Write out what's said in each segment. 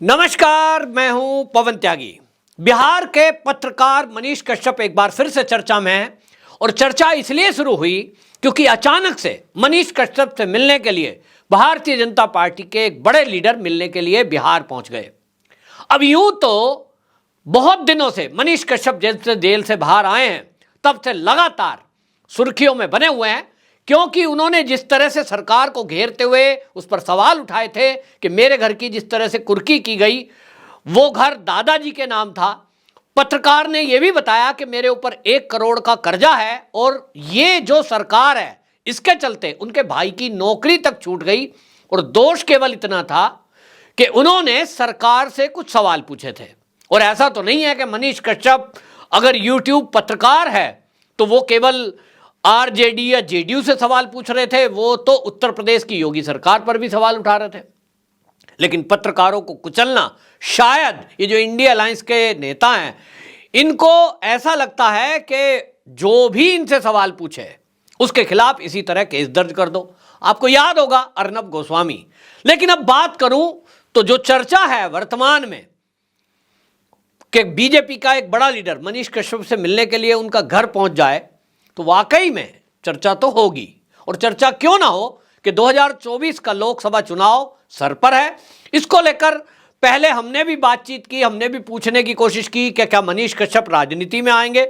नमस्कार, मैं हूं पवन त्यागी। बिहार के पत्रकार मनीष कश्यप एक बार फिर से चर्चा में हैं और चर्चा इसलिए शुरू हुई क्योंकि अचानक से मनीष कश्यप से मिलने के लिए भारतीय जनता पार्टी के एक बड़े लीडर मिलने के लिए बिहार पहुंच गए। अब यूं तो बहुत दिनों से मनीष कश्यप जैसे जेल से बाहर आए हैं तब से लगातार सुर्खियों में बने हुए हैं, क्योंकि उन्होंने जिस तरह से सरकार को घेरते हुए उस पर सवाल उठाए थे कि मेरे घर की जिस तरह से कुर्की की गई, वो घर दादाजी के नाम था। पत्रकार ने यह भी बताया कि मेरे ऊपर 1 करोड़ का कर्जा है और ये जो सरकार है इसके चलते उनके भाई की नौकरी तक छूट गई। और दोष केवल इतना था कि उन्होंने सरकार से कुछ सवाल पूछे थे। और ऐसा तो नहीं है कि मनीष कश्यप अगर यूट्यूब पत्रकार है तो वो केवल आरजेडी या जेडीयू से सवाल पूछ रहे थे, वो तो उत्तर प्रदेश की योगी सरकार पर भी सवाल उठा रहे थे। लेकिन पत्रकारों को कुचलना, शायद ये जो इंडिया अलायंस के नेता हैं इनको ऐसा लगता है कि जो भी इनसे सवाल पूछे उसके खिलाफ इसी तरह केस दर्ज कर दो। आपको याद होगा अर्नब गोस्वामी। लेकिन अब बात करूं तो जो चर्चा है वर्तमान में कि बीजेपी का एक बड़ा लीडर मनीष कश्यप से मिलने के लिए उनका घर पहुंच जाए, तो वाकई में चर्चा तो होगी। और चर्चा क्यों ना हो कि 2024 का लोकसभा चुनाव सर पर है। इसको लेकर पहले हमने भी बातचीत की, हमने भी पूछने की कोशिश की कि क्या मनीष कश्यप राजनीति में आएंगे।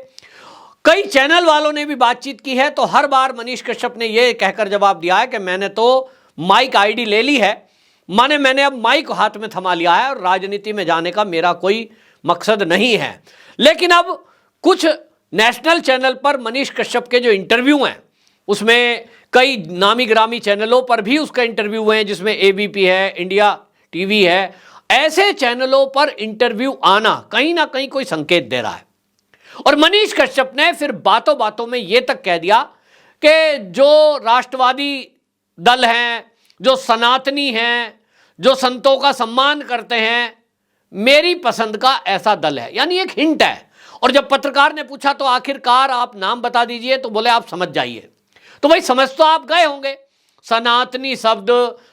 कई चैनल वालों ने भी बातचीत की है, तो हर बार मनीष कश्यप ने यह कहकर जवाब दिया है कि मैंने तो माइक आईडी ले ली है, माने मैंने अब माइक हाथ में थमा लिया है और राजनीति में जाने का मेरा कोई मकसद नहीं है। लेकिन अब कुछ नेशनल चैनल पर मनीष कश्यप के जो इंटरव्यू हैं उसमें कई नामी ग्रामी चैनलों पर भी उसका इंटरव्यू हुए हैं, जिसमें एबीपी है, इंडिया टीवी है। ऐसे चैनलों पर इंटरव्यू आना कहीं ना कहीं कोई संकेत दे रहा है। और मनीष कश्यप ने फिर बातों बातों में यह तक कह दिया कि जो राष्ट्रवादी दल हैं, जो सनातनी हैं, जो संतों का सम्मान करते हैं, मेरी पसंद का ऐसा दल है। यानी एक हिंट है। और जब पत्रकार ने पूछा तो आखिरकार आप नाम बता दीजिए, तो बोले आप समझ जाइए। तो भाई समझ तो आप गए होंगे। सनातनी शब्द,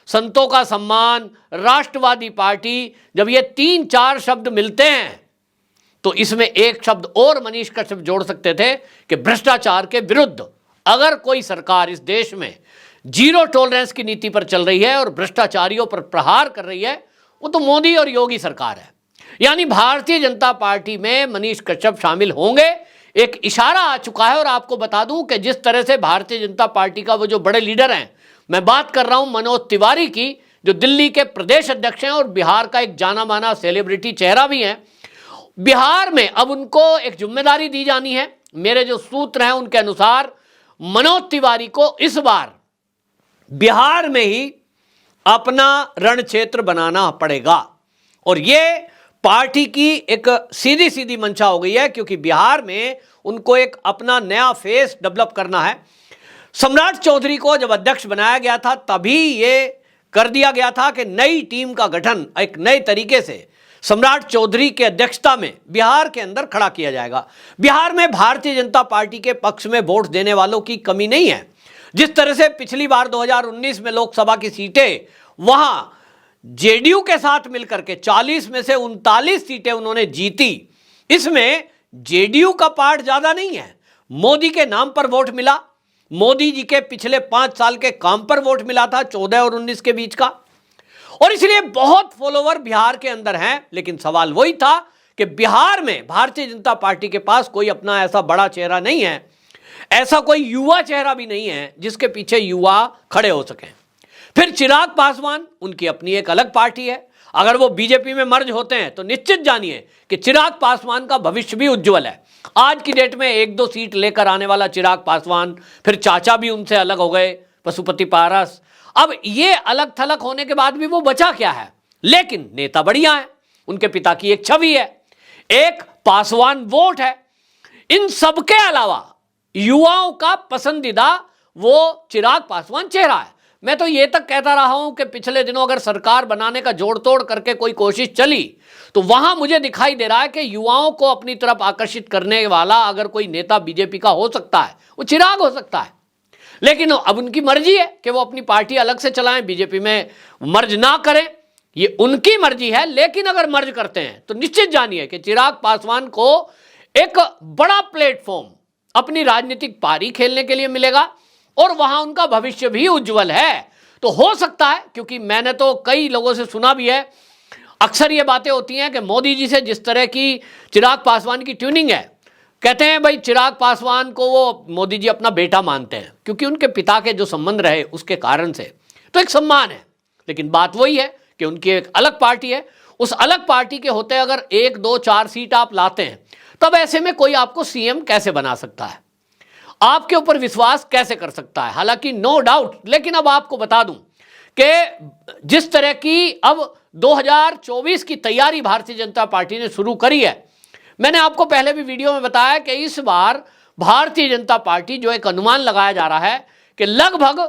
संतों का सम्मान, राष्ट्रवादी पार्टी, जब ये 3-4 शब्द मिलते हैं तो इसमें एक शब्द और मनीष कश्यप जोड़ सकते थे कि भ्रष्टाचार के विरुद्ध अगर कोई सरकार इस देश में जीरो टॉलरेंस की नीति पर चल रही है और भ्रष्टाचारियों पर प्रहार कर रही है, वो तो मोदी और योगी सरकार है। यानी भारतीय जनता पार्टी में मनीष कश्यप शामिल होंगे, एक इशारा आ चुका है। और आपको बता दूं कि जिस तरह से भारतीय जनता पार्टी का वो जो बड़े लीडर हैं, मैं बात कर रहा हूं मनोज तिवारी की, जो दिल्ली के प्रदेश अध्यक्ष हैं और बिहार का एक जाना माना सेलिब्रिटी चेहरा भी हैं। बिहार में अब उनको एक जिम्मेदारी दी जानी है। मेरे जो सूत्र हैं उनके अनुसार मनोज तिवारी को इस बार बिहार में ही अपना रण क्षेत्र बनाना पड़ेगा। और ये पार्टी की एक सीधी सीधी मंशा हो गई है, क्योंकि बिहार में उनको एक अपना नया फेस डेवलप करना है। सम्राट चौधरी को जब अध्यक्ष बनाया गया था तभी ये कर दिया गया था कि नई टीम का गठन एक नए तरीके से सम्राट चौधरी के अध्यक्षता में बिहार के अंदर खड़ा किया जाएगा। बिहार में भारतीय जनता पार्टी के पक्ष में वोट देने वालों की कमी नहीं है। जिस तरह से पिछली बार 2019 में लोकसभा की सीटें वहां जेडीयू के साथ मिलकर के 40 में से 39 सीटें उन्होंने जीती, इसमें जेडीयू का पार्ट ज्यादा नहीं है। मोदी के नाम पर वोट मिला, मोदी जी के पिछले 5 साल के काम पर वोट मिला था 14 और 19 के बीच का। और इसलिए बहुत फॉलोवर बिहार के अंदर हैं। लेकिन सवाल वही था कि बिहार में भारतीय जनता पार्टी के पास कोई अपना ऐसा बड़ा चेहरा नहीं है, ऐसा कोई युवा चेहरा भी नहीं है जिसके पीछे युवा खड़े हो सकें। फिर चिराग पासवान, उनकी अपनी एक अलग पार्टी है। अगर वो बीजेपी में मर्ज होते हैं तो निश्चित जानिए कि चिराग पासवान का भविष्य भी उज्जवल है। आज की डेट में 1-2 सीट लेकर आने वाला चिराग पासवान, फिर चाचा भी उनसे अलग हो गए, पशुपति पारस। अब ये अलग थलग होने के बाद भी वो बचा क्या है? लेकिन नेता बढ़िया है, उनके पिता की एक छवि है, एक पासवान वोट है। इन सबके अलावा युवाओं का पसंदीदा वो चिराग पासवान चेहरा है। मैं तो ये तक कहता रहा हूं कि पिछले दिनों अगर सरकार बनाने का जोड़ तोड़ करके कोई कोशिश चली तो वहां मुझे दिखाई दे रहा है कि युवाओं को अपनी तरफ आकर्षित करने वाला अगर कोई नेता बीजेपी का हो सकता है वो चिराग हो सकता है। लेकिन अब उनकी मर्जी है कि वो अपनी पार्टी अलग से चलाएं, बीजेपी में मर्ज ना करें। ये उनकी मर्जी है, लेकिन अगर मर्ज करते हैं तो निश्चित जानिए कि चिराग पासवान को एक बड़ा प्लेटफॉर्म अपनी राजनीतिक पारी खेलने के लिए मिलेगा और वहां उनका भविष्य भी उज्जवल है। तो हो सकता है, क्योंकि मैंने तो कई लोगों से सुना भी है, अक्सर ये बातें होती हैं कि मोदी जी से जिस तरह की चिराग पासवान की ट्यूनिंग है, कहते हैं भाई चिराग पासवान को वो मोदी जी अपना बेटा मानते हैं, क्योंकि उनके पिता के जो संबंध रहे उसके कारण से, तो एक सम्मान है। लेकिन बात वही है कि उनकी एक अलग पार्टी है, उस अलग पार्टी के होते अगर 1, 2, 4 सीट आप लाते हैं, तब ऐसे में कोई आपको सीएम कैसे बना सकता है, आपके ऊपर विश्वास कैसे कर सकता है। हालांकि नो डाउट, लेकिन अब आपको बता दूं कि जिस तरह की अब 2024 की तैयारी भारतीय जनता पार्टी ने शुरू करी है, मैंने आपको पहले भी वीडियो में बताया कि इस बार भारतीय जनता पार्टी जो एक अनुमान लगाया जा रहा है कि लगभग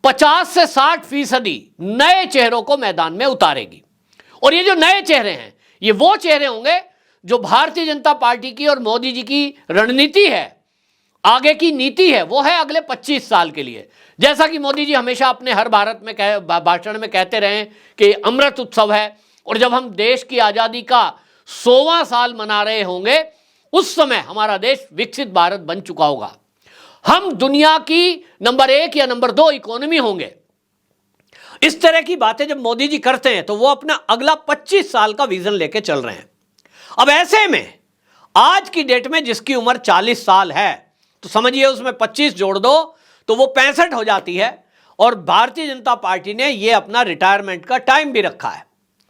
50 से 60% नए चेहरों को मैदान में उतारेगी। और ये जो नए चेहरे हैं, ये वो चेहरे होंगे जो भारतीय जनता पार्टी की और मोदी जी की रणनीति है, आगे की नीति है, वो है अगले 25 साल के लिए। जैसा कि मोदी जी हमेशा अपने हर भारत में भाषण में कहते रहे कि अमृत उत्सव है, और जब हम देश की आज़ादी का 100वां साल मना रहे होंगे, उस समय हमारा देश विकसित भारत बन चुका होगा, हम दुनिया की नंबर 1 या नंबर 2 इकोनॉमी होंगे। इस तरह की बातें जब मोदी जी करते हैं तो वो अपना अगला 25 साल का विजन लेके चल रहे हैं। अब ऐसे में आज की डेट में जिसकी उम्र 40 साल है, तो समझिए उसमें 25 जोड़ दो तो वो 65 हो जाती है। और भारतीय जनता पार्टी ने ये अपना रिटायरमेंट का टाइम भी रखा है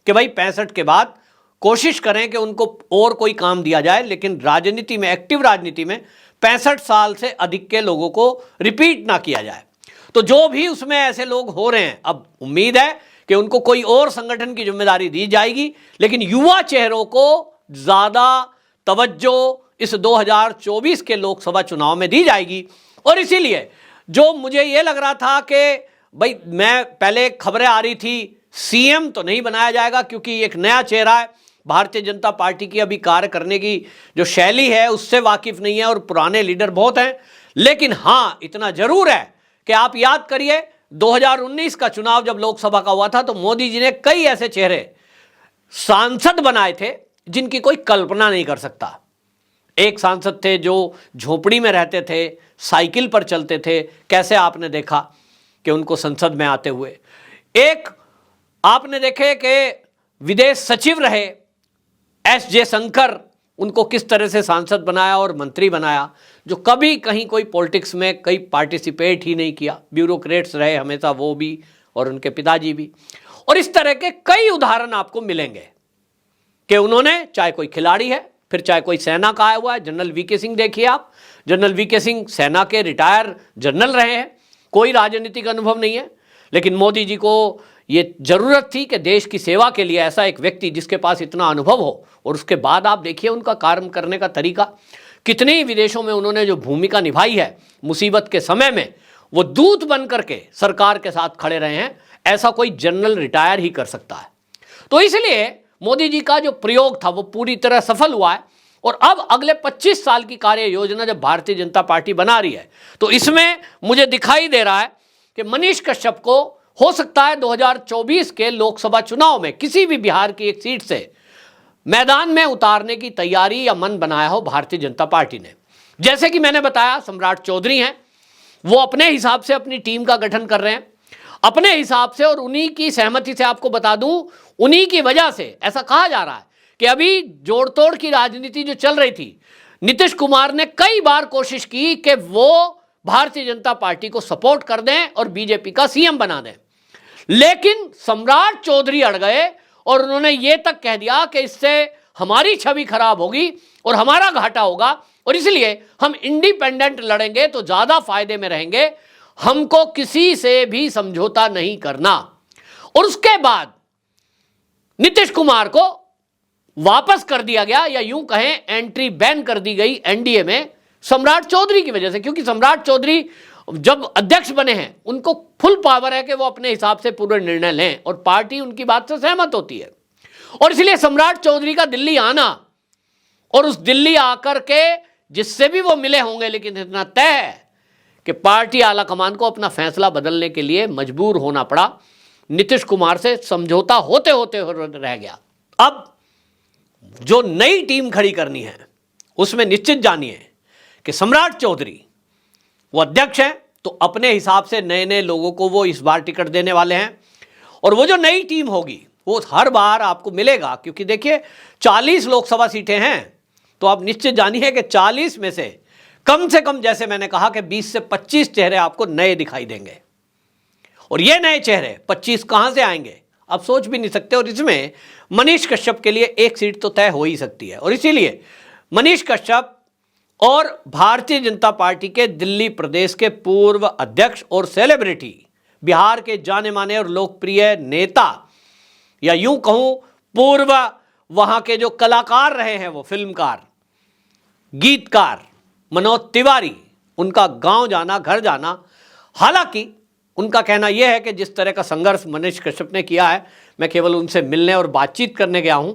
कि भाई 65 के बाद कोशिश करें कि उनको और कोई काम दिया जाए, लेकिन राजनीति में, एक्टिव राजनीति में 65 साल से अधिक के लोगों को रिपीट ना किया जाए। तो जो भी उसमें ऐसे लोग हो रहे हैं, अब उम्मीद है कि उनको कोई और संगठन की जिम्मेदारी दी जाएगी, लेकिन युवा चेहरों को ज्यादा तवज्जो इस 2024 के लोकसभा चुनाव में दी जाएगी। और इसीलिए जो मुझे ये लग रहा था कि भाई, मैं पहले खबरें आ रही थी सीएम तो नहीं बनाया जाएगा क्योंकि एक नया चेहरा है, भारतीय जनता पार्टी की अभी कार्य करने की जो शैली है उससे वाकिफ नहीं है और पुराने लीडर बहुत हैं। लेकिन हाँ, इतना जरूर है कि आप याद करिए 2019 का चुनाव जब लोकसभा का हुआ था तो मोदी जी ने कई ऐसे चेहरे सांसद बनाए थे जिनकी कोई कल्पना नहीं कर सकता। एक सांसद थे जो झोपड़ी में रहते थे, साइकिल पर चलते थे, कैसे आपने देखा कि उनको संसद में आते हुए। एक आपने देखे कि विदेश सचिव रहे एस जयशंकर, उनको किस तरह से सांसद बनाया और मंत्री बनाया, जो कभी कहीं कोई पॉलिटिक्स में कहीं पार्टिसिपेट ही नहीं किया, ब्यूरोक्रेट्स रहे हमेशा वो भी और उनके पिताजी भी। और इस तरह के कई उदाहरण आपको मिलेंगे कि उन्होंने, चाहे कोई खिलाड़ी है, फिर चाहे कोई सेना का आया हुआ है, जनरल वीके सिंह देखिए आप, जनरल वीके सिंह सेना के रिटायर जनरल रहे हैं, कोई राजनीतिक अनुभव नहीं है, लेकिन मोदी जी को ये जरूरत थी कि देश की सेवा के लिए ऐसा एक व्यक्ति जिसके पास इतना अनुभव हो। और उसके बाद आप देखिए उनका कार्य करने का तरीका, कितने ही विदेशों में उन्होंने जो भूमिका निभाई है मुसीबत के समय में, वो दूत बन करके सरकार के साथ खड़े रहे हैं, ऐसा कोई जनरल रिटायर ही कर सकता है। तो इसलिए मोदी जी का जो प्रयोग था वो पूरी तरह सफल हुआ है। और अब अगले 25 साल की कार्य योजना जब भारतीय जनता पार्टी बना रही है, तो इसमें मुझे दिखाई दे रहा है कि मनीष कश्यप को हो सकता है 2024 के लोकसभा चुनाव में किसी भी बिहार की एक सीट से मैदान में उतारने की तैयारी या मन बनाया हो भारतीय जनता पार्टी ने। जैसे कि मैंने बताया, सम्राट चौधरी हैं, वो अपने हिसाब से अपनी टीम का गठन कर रहे हैं अपने हिसाब से, और उन्हीं की सहमति से आपको बता दूं, उन्हीं की वजह से ऐसा कहा जा रहा है कि अभी जोड़ तोड़ की राजनीति जो चल रही थी, नीतीश कुमार ने कई बार कोशिश की कि वो भारतीय जनता पार्टी को सपोर्ट कर दें और बीजेपी का सीएम बना दें, लेकिन सम्राट चौधरी अड़ गए और उन्होंने ये तक कह दिया कि इससे हमारी छवि खराब होगी और हमारा घाटा होगा, और इसलिए हम इंडिपेंडेंट लड़ेंगे तो ज्यादा फायदे में रहेंगे, हमको किसी से भी समझौता नहीं करना। और उसके बाद नीतीश कुमार को वापस कर दिया गया, या यूं कहें एंट्री बैन कर दी गई एनडीए में सम्राट चौधरी की वजह से, क्योंकि सम्राट चौधरी जब अध्यक्ष बने हैं उनको फुल पावर है कि वो अपने हिसाब से पूरे निर्णय लें और पार्टी उनकी बात से सहमत होती है। और इसलिए सम्राट चौधरी का दिल्ली आना और उस दिल्ली आकर के जिससे भी वो मिले होंगे, लेकिन इतना तय है कि पार्टी आला कमान को अपना फैसला बदलने के लिए मजबूर होना पड़ा। नीतीश कुमार से समझौता होते होते रह गया। अब जो नई टीम खड़ी करनी है उसमें निश्चित जानिए कि सम्राट चौधरी वो अध्यक्ष हैं, तो अपने हिसाब से नए नए लोगों को वो इस बार टिकट देने वाले हैं। और वो जो नई टीम होगी वो हर बार आपको मिलेगा, क्योंकि देखिए 40 लोकसभा सीटें हैं, तो आप निश्चित जानिए कि 40 में से कम जैसे मैंने कहा कि 20 से 25 चेहरे आपको नए दिखाई देंगे। और ये नए चेहरे 25 कहां से आएंगे आप सोच भी नहीं सकते। और इसमें मनीष कश्यप के लिए एक सीट तो तय हो ही सकती है, और इसीलिए मनीष कश्यप और भारतीय जनता पार्टी के दिल्ली प्रदेश के पूर्व अध्यक्ष और सेलिब्रिटी, बिहार के जाने माने और लोकप्रिय नेता, या यूं कहूं पूर्व वहां के जो कलाकार रहे हैं, वो फिल्मकार, गीतकार मनोज तिवारी, उनका गांव जाना, घर जाना। हालांकि उनका कहना यह है कि जिस तरह का संघर्ष मनीष कश्यप ने किया है, मैं केवल उनसे मिलने और बातचीत करने गया हूं।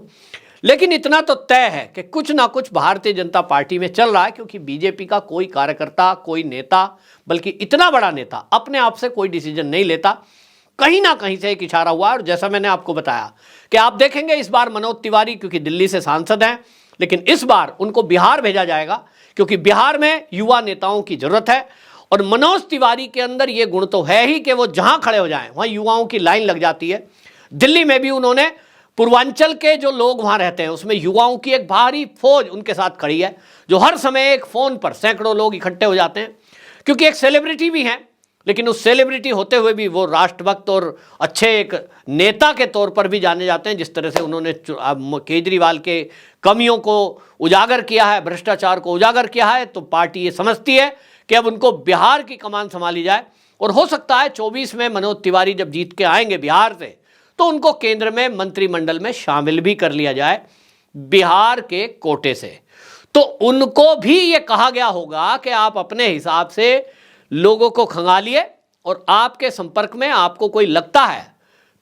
लेकिन इतना तो तय है कि कुछ ना कुछ भारतीय जनता पार्टी में चल रहा है, क्योंकि बीजेपी का कोई कार्यकर्ता, कोई नेता, बल्कि इतना बड़ा नेता अपने आप से कोई डिसीजन नहीं लेता। कहीं ना कहीं से एक इशारा हुआ। और जैसा मैंने आपको बताया कि आप देखेंगे इस बार मनोज तिवारी क्योंकि दिल्ली से सांसद हैं, लेकिन इस बार उनको बिहार भेजा जाएगा, क्योंकि बिहार में युवा नेताओं की जरूरत है। और मनोज तिवारी के अंदर ये गुण तो है ही कि वो जहां खड़े हो जाएं वहां युवाओं की लाइन लग जाती है। दिल्ली में भी उन्होंने पूर्वांचल के जो लोग वहां रहते हैं उसमें युवाओं की एक भारी फौज उनके साथ खड़ी है, जो हर समय एक फोन पर सैकड़ों लोग इकट्ठे हो जाते हैं, क्योंकि एक सेलिब्रिटी भी हैं, लेकिन उस सेलिब्रिटी होते हुए भी वो राष्ट्रभक्त और अच्छे एक नेता के तौर पर भी जाने जाते हैं। जिस तरह से उन्होंने केजरीवाल के कमियों को उजागर किया है, भ्रष्टाचार को उजागर किया है, तो पार्टी ये समझती है कि अब उनको बिहार की कमान संभाली जाए। और हो सकता है 24 में मनोज तिवारी जब जीत के आएंगे बिहार से, तो उनको केंद्र में मंत्रिमंडल में शामिल भी कर लिया जाए बिहार के कोटे से। तो उनको भी ये कहा गया होगा कि आप अपने हिसाब से लोगों को खंगालिए, और आपके संपर्क में आपको कोई लगता है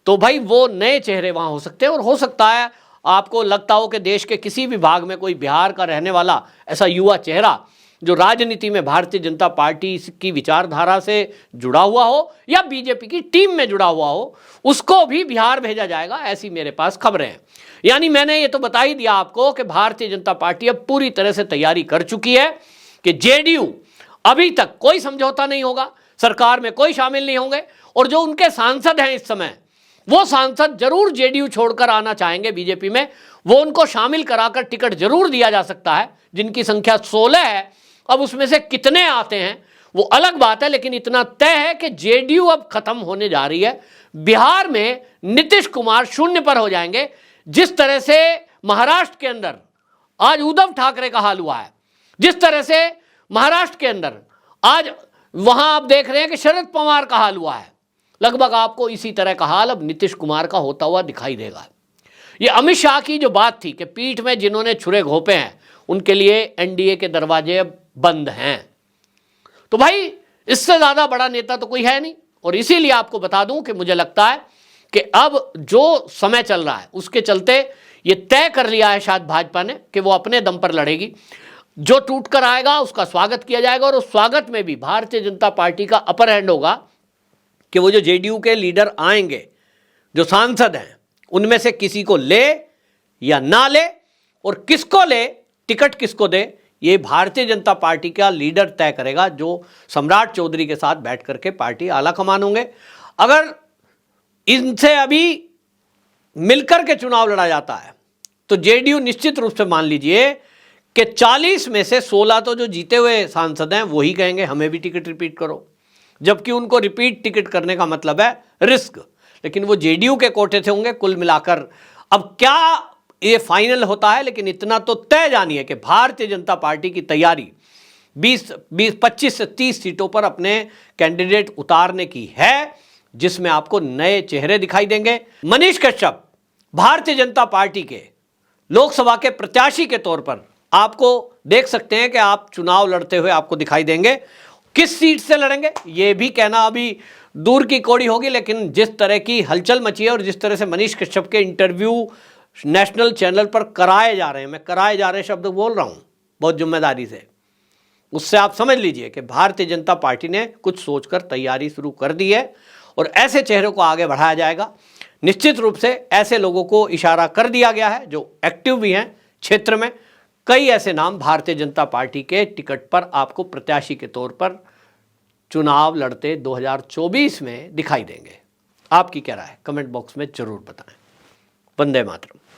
तो भाई वो नए चेहरे वहां हो सकते हैं। और हो सकता है आपको लगता हो कि देश के किसी भी भाग में कोई बिहार का रहने वाला ऐसा युवा चेहरा जो राजनीति में भारतीय जनता पार्टी की विचारधारा से जुड़ा हुआ हो या बीजेपी की टीम में जुड़ा हुआ हो, उसको भी बिहार भेजा जाएगा, ऐसी मेरे पास खबरें हैं। यानी मैंने ये तो बता ही दिया आपको कि भारतीय जनता पार्टी अब पूरी तरह से तैयारी कर चुकी है कि जेडीयू अभी तक कोई समझौता नहीं होगा, सरकार में कोई शामिल नहीं होंगे। और जो उनके सांसद हैं इस समय, वो सांसद जरूर जेडीयू छोड़कर आना चाहेंगे बीजेपी में, वो उनको शामिल कराकर टिकट जरूर दिया जा सकता है, जिनकी संख्या 16 है। अब उसमें से कितने आते हैं वो अलग बात है, लेकिन इतना तय है कि जेडीयू अब खत्म होने जा रही है। बिहार में नीतीश कुमार शून्य पर हो जाएंगे। जिस तरह से महाराष्ट्र के अंदर आज उद्धव ठाकरे का हाल हुआ है, जिस तरह से महाराष्ट्र के अंदर आज वहां आप देख रहे हैं कि शरद पवार का हाल हुआ है, लगभग आपको इसी तरह का हाल अब नीतीश कुमार का होता हुआ दिखाई देगा। ये अमित शाह की जो बात थी कि पीठ में जिन्होंने छुरे घोंपे हैं उनके लिए एनडीए के दरवाजे अब बंद हैं, तो भाई इससे ज्यादा बड़ा नेता तो कोई है नहीं। और इसीलिए आपको बता दूं कि मुझे लगता है कि अब जो समय चल रहा है उसके चलते ये तय कर लिया है शायद भाजपा ने कि वो अपने दम पर लड़ेगी। जो टूट कर आएगा उसका स्वागत किया जाएगा, और उस स्वागत में भी भारतीय जनता पार्टी का अपर हैंड होगा कि वो जो जेडीयू के लीडर आएंगे, जो सांसद हैं, उनमें से किसी को ले या ना ले, और किसको ले, टिकट किसको दे, ये भारतीय जनता पार्टी का लीडर तय करेगा, जो सम्राट चौधरी के साथ बैठ करके पार्टी आला कमान होंगे। अगर इनसे अभी मिलकर के चुनाव लड़ा जाता है तो जेडीयू निश्चित रूप से मान लीजिए कि 40 में से 16 तो जो जीते हुए सांसद हैं वही कहेंगे हमें भी टिकट रिपीट करो, जबकि उनको रिपीट टिकट करने का मतलब है रिस्क, लेकिन वो जेडीयू के कोटे से होंगे। कुल मिलाकर अब क्या ये फाइनल होता है, लेकिन इतना तो तय जानिए कि भारतीय जनता पार्टी की तैयारी 25 से 30 सीटों पर अपने कैंडिडेट उतारने की है, जिसमें आपको नए चेहरे दिखाई देंगे। मनीष कश्यप भारतीय जनता पार्टी के लोकसभा के प्रत्याशी के तौर पर आपको देख सकते हैं कि आप चुनाव लड़ते हुए आपको दिखाई देंगे। किस सीट से लड़ेंगे ये भी कहना अभी दूर की कौड़ी होगी, लेकिन जिस तरह की हलचल मची है और जिस तरह से मनीष कश्यप के इंटरव्यू नेशनल चैनल पर कराए जा रहे हैं, मैं कराए जा रहे शब्द बोल रहा हूं बहुत जिम्मेदारी से, उससे आप समझ लीजिए कि भारतीय जनता पार्टी ने कुछ सोचकर तैयारी शुरू कर दी है। और ऐसे चेहरों को आगे बढ़ाया जाएगा। निश्चित रूप से ऐसे लोगों को इशारा कर दिया गया है जो एक्टिव भी हैं क्षेत्र में। कई ऐसे नाम भारतीय जनता पार्टी के टिकट पर आपको प्रत्याशी के तौर पर चुनाव लड़ते 2024 में दिखाई देंगे। आपकी क्या राय है? कमेंट बॉक्स में जरूर बताएं। वंदे मातरम।